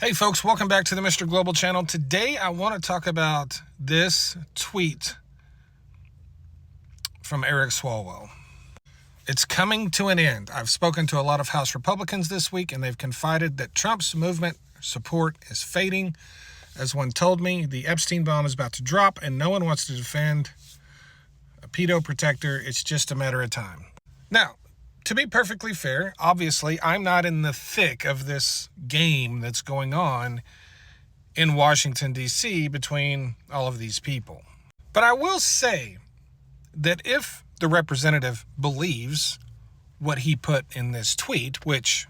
Hey folks, welcome back to the Mr. Global channel. Today I want to talk about this tweet from Eric Swalwell. It's coming to an end. I've spoken to a lot of House Republicans this week, and they've confided that Trump's movement support is fading. As one told me, the Epstein bomb is about to drop, and no one wants to defend a pedo protector. It's just a matter of time. Now, to be perfectly fair, obviously, I'm not in the thick of this game that's going on in Washington, D.C. between all of these people. But I will say that if the representative believes what he put in this tweet, which,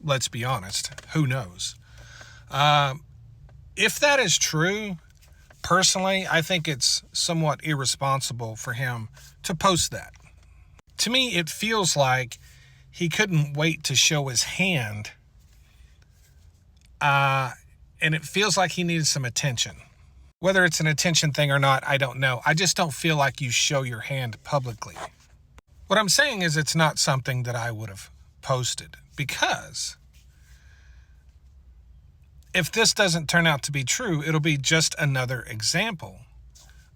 let's be honest, who knows? If that is true, personally, I think it's somewhat irresponsible for him to post that. To me, it feels like he couldn't wait to show his hand, and it feels like he needed some attention. Whether it's an attention thing or not, I don't know. I just don't feel like you show your hand publicly. What I'm saying is it's not something that I would have posted, because if this doesn't turn out to be true, it'll be just another example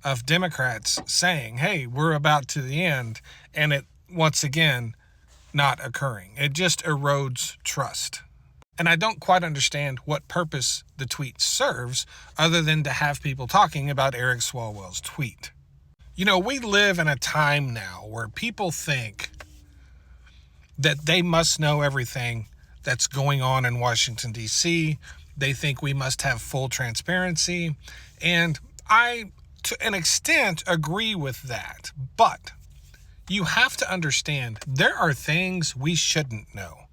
of Democrats saying, hey, we're about to the end, and it, once again, not occurring. It just erodes trust. And I don't quite understand what purpose the tweet serves other than to have people talking about Eric Swalwell's tweet. You know, we live in a time now where people think that they must know everything that's going on in Washington, D.C. They think we must have full transparency. And I, to an extent, agree with that. But you have to understand there are things we shouldn't know.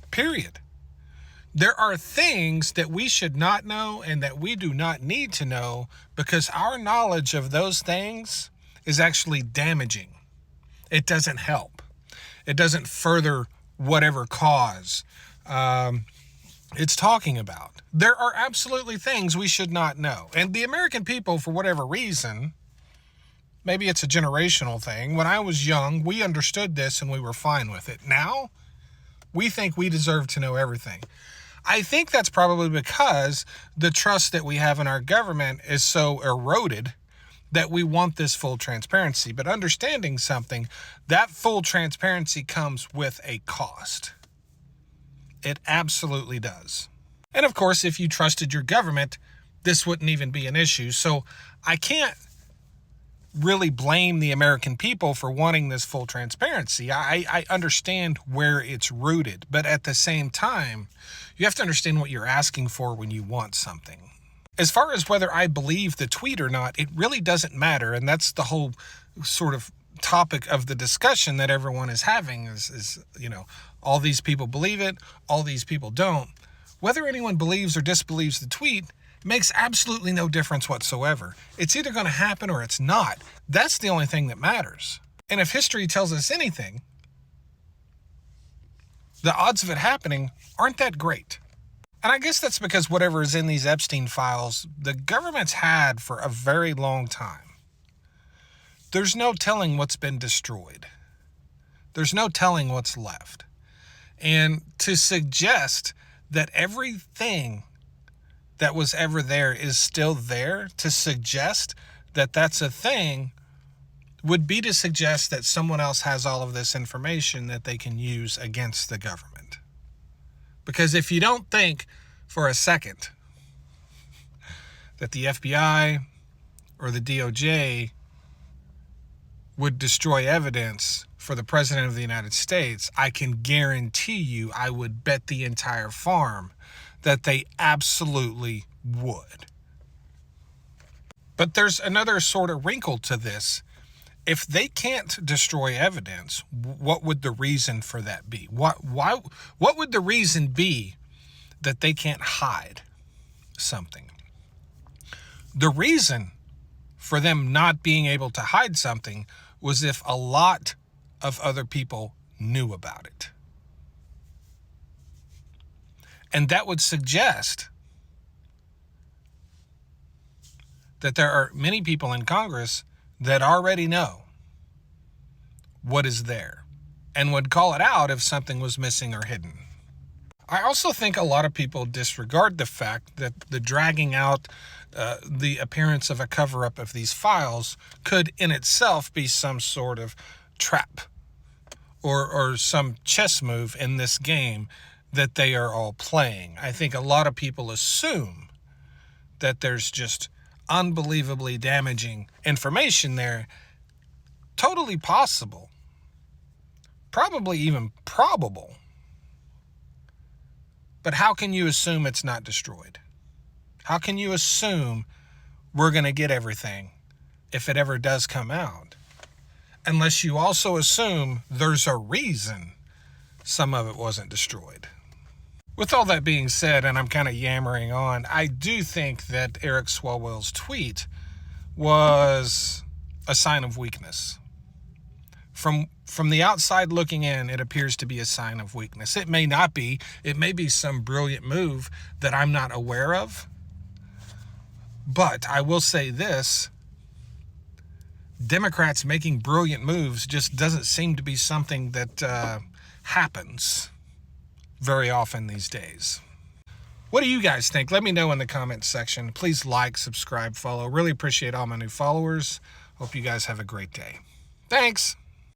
Period. There are things that we should not know and that we do not need to know, because our knowledge of those things is actually damaging. It doesn't help. It doesn't further whatever cause it's talking about. There are absolutely things we should not know. And the American people, for whatever reason, maybe it's a generational thing. When I was young, we understood this and we were fine with it. Now, we think we deserve to know everything. I think that's probably because the trust that we have in our government is so eroded that we want this full transparency. But understanding something, that full transparency comes with a cost. It absolutely does. And of course, if you trusted your government, this wouldn't even be an issue. So I can't really blame the American people for wanting this full transparency. I understand where it's rooted, but at the same time, you have to understand what you're asking for when you want something. As far as whether I believe the tweet or not, it really doesn't matter. And that's the whole sort of topic of the discussion that everyone is having is, you know, all these people believe it, all these people don't. Whether anyone believes or disbelieves the tweet makes absolutely no difference whatsoever. It's either going to happen or it's not. That's the only thing that matters. And if history tells us anything, the odds of it happening aren't that great. And I guess that's because whatever is in these Epstein files, the government's had for a very long time. There's no telling what's been destroyed. There's no telling what's left. And to suggest that everything that was ever there is still there, to suggest that that's a thing, would be to suggest that someone else has all of this information that they can use against the government. Because if you don't think for a second that the FBI or the DOJ would destroy evidence for the President of the United States, I can guarantee you, I would bet the entire farm that they absolutely would. But there's another sort of wrinkle to this. If they can't destroy evidence, what would the reason for that be? What would the reason be that they can't hide something? The reason for them not being able to hide something was if a lot of other people knew about it. And that would suggest that there are many people in Congress that already know what is there and would call it out if something was missing or hidden. I also think a lot of people disregard the fact that the dragging out the appearance of a cover-up of these files could in itself be some sort of trap or some chess move in this game that they are all playing. I think a lot of people assume that there's just unbelievably damaging information there. Totally possible. Probably even probable. But how can you assume it's not destroyed? How can you assume we're going to get everything if it ever does come out? Unless you also assume there's a reason some of it wasn't destroyed. With all that being said, and I'm kind of yammering on, I do think that Eric Swalwell's tweet was a sign of weakness. From the outside looking in, it appears to be a sign of weakness. It may not be. It may be some brilliant move that I'm not aware of. But I will say this. Democrats making brilliant moves just doesn't seem to be something that happens very often these days. What do you guys think? Let me know in the comments section. Please like, subscribe, follow. Really appreciate all my new followers. Hope you guys have a great day. Thanks.